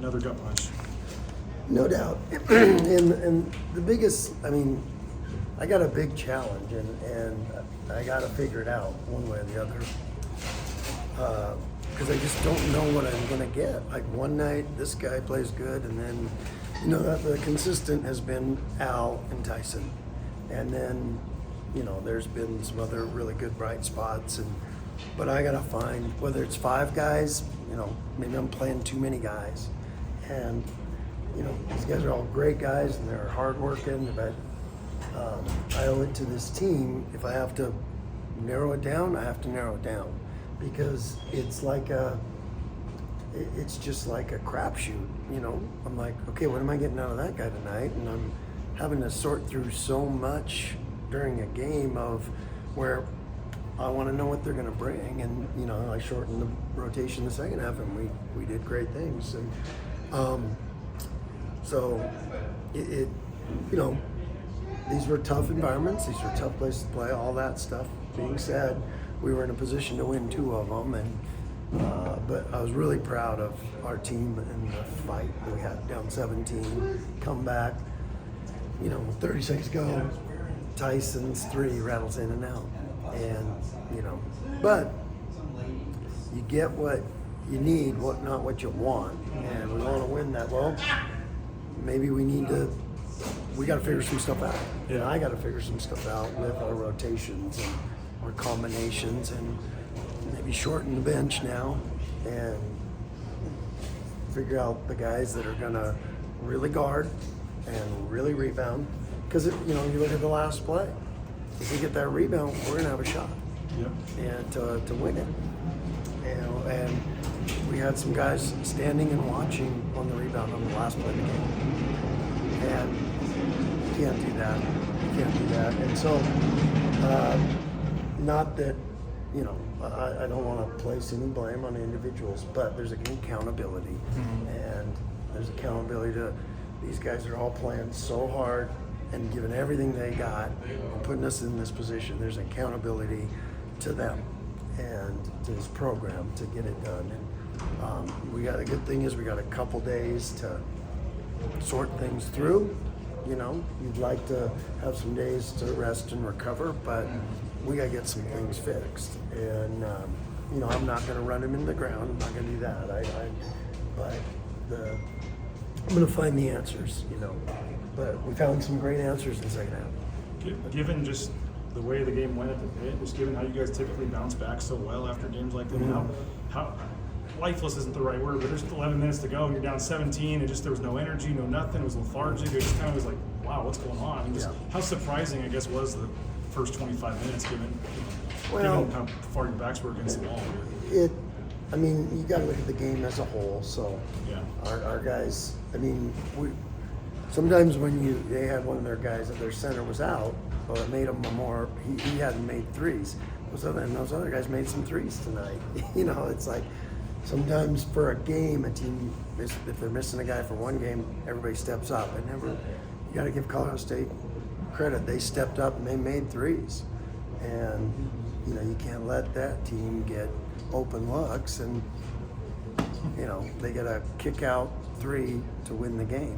another gut punch. No doubt. and the biggest, I mean, I got a big challenge, and I got to figure it out one way or the other. Because I just don't know what I'm going to get. Like one night, this guy plays good, and then, the consistent has been Al and Tyson. And then, there's been some other really good bright spots. But I got to find, whether it's 5 guys, maybe I'm playing too many guys. And, these guys are all great guys, and they're hardworking, but I owe it to this team. If I have to narrow it down, I have to narrow it down. Because it's just like a crapshoot, I'm like, okay, what am I getting out of that guy tonight? And I'm having to sort through so much during a game of where I want to know what they're going to bring. And, I shortened the rotation the second half, and we did great things. And so these were tough environments. These were tough places to play, all that stuff being said. We were in a position to win 2 of them, but I was really proud of our team and the fight that we had. Down 17, come back, 30 seconds go, Tyson's 3 rattles in and out, and but you get what you need, not what you want, and we want to win that. Well, maybe we got to figure some stuff out. Yeah. I got to figure some stuff out with our rotations and our combinations, and maybe shorten the bench now and figure out the guys that are going to really guard and really rebound. Because, you look at the last play. If we get that rebound, we're going to have a shot. Yep. And to win it. And we had some guys standing and watching on the rebound on the last play of the game. And you can't do that. You can't do that. And so, not that, I don't want to place any blame on individuals, but there's accountability. Mm-hmm. And there's accountability to, these guys are all playing so hard and giving everything they got and putting us in this position. There's accountability to them and to this program to get it done. And we got a good thing is we got a couple days to sort things through. You'd like to have some days to rest and recover, but we got to get some things fixed. And I'm not going to run him in the ground. I'm not going to do that. I'm going to find the answers. But we found some great answers in the second half. Given just the way the game went at the pit, just given how you guys typically bounce back so well after games like that, how lifeless isn't the right word, but there's 11 minutes to go and you're down 17 and just there was no energy, no nothing, it was lethargic. It just kind of was like, wow, what's going on? And just how surprising, I guess, was the first 25 minutes given how far your backs were against the wall? You got to look at the game as a whole. So our guys, sometimes when they had one of their guys that their center was out, well, it made them more. He hadn't made threes. Those other guys made some threes tonight. It's like sometimes for a game, a team, if they're missing a guy for one game, everybody steps up. You got to give Colorado State credit. They stepped up and they made threes, and you can't let that team get open looks, and they get a kick out 3 to win the game.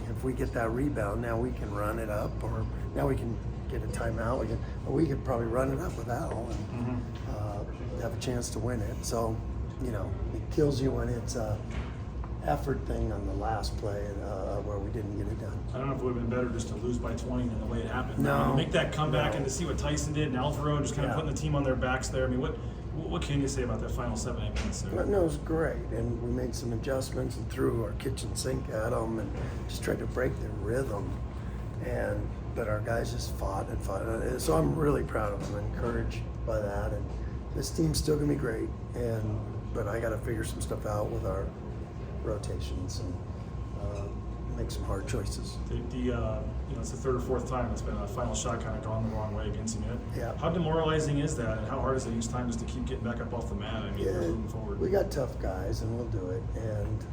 If we get that rebound, now we can run it up, or now we can get a timeout. We could probably run it up with Al and have a chance to win it. So, it kills you when it's a effort thing on the last play where we didn't get it done. I don't know if it would have been better just to lose by 20 than the way it happened. No. To make that comeback and to see what Tyson did and Alvaro just kind of putting the team on their backs there. What can you say about that final 7-8 minutes there? No, it was great, and we made some adjustments and threw our kitchen sink at them and just tried to break their rhythm. But our guys just fought and fought. So I'm really proud of them, encouraged by that. And this team's still gonna be great, but I got to figure some stuff out with our rotations and make some hard choices. It's the 3rd or 4th time it's been a final shot kind of gone the wrong way against him. Yeah. How demoralizing is that, and how hard is it each time just to keep getting back up off the mat? We're moving forward. We got tough guys, and we'll do it. And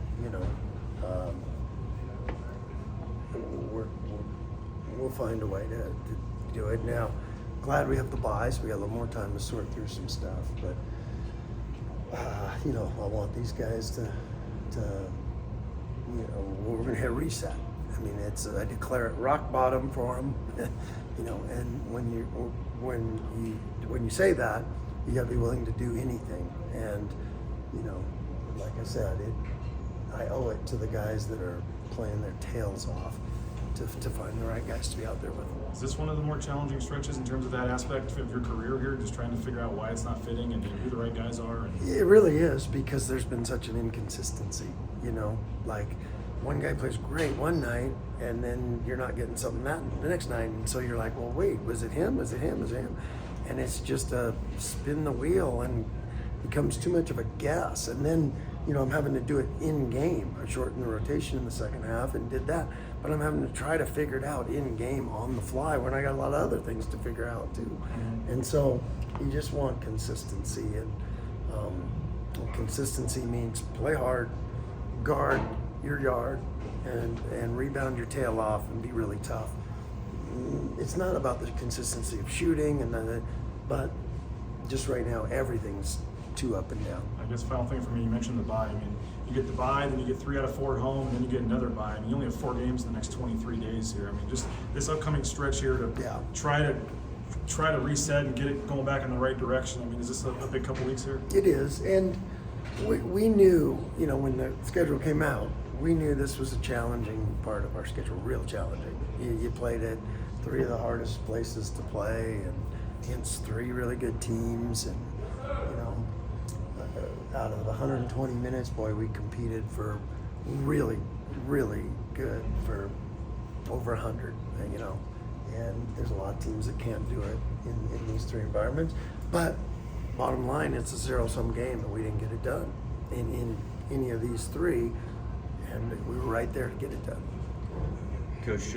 we'll find a way to do it. Now, glad we have the buys. We got a little more time to sort through some stuff, but I want these guys to we're going to hit reset. I mean, I declare it rock bottom for them, and when you say that, you got to be willing to do anything. And, like I said, I owe it to the guys that are playing their tails off to find the right guys to be out there with them. Is this one of the more challenging stretches in terms of that aspect of your career here, just trying to figure out why it's not fitting and who the right guys are? It really is, because there's been such an inconsistency, like one guy plays great one night and then you're not getting something the next night, and so you're like, well, wait, was it him? Was it him? Was it him? And it's just a spin the wheel and becomes too much of a guess. And then, I'm having to do it in game. I shortened the rotation in the second half and did that, but I'm having to try to figure it out in game on the fly when I got a lot of other things to figure out too. Mm-hmm. And so you just want consistency, and consistency means play hard, guard your yard, and rebound your tail off and be really tough. It's not about the consistency of shooting, but just right now everything's too up and down. I guess final thing for me, you mentioned the bye. I mean, you get the bye, then you get 3 out of 4 at home, and then you get another bye. I mean, you only have 4 games in the next 23 days here. I mean, just this upcoming stretch here to try to reset and get it going back in the right direction. I mean, is this a big couple weeks here? It is, and we knew, when the schedule came out, we knew this was a challenging part of our schedule, real challenging. You played at 3 of the hardest places to play, and against 3 really good teams, and out of 120 minutes, boy, we competed for really, really good for over 100, and there's a lot of teams that can't do it in these 3 environments. But bottom line, it's a zero-sum game, and we didn't get it done in any of these 3, and we were right there to get it done. Coach.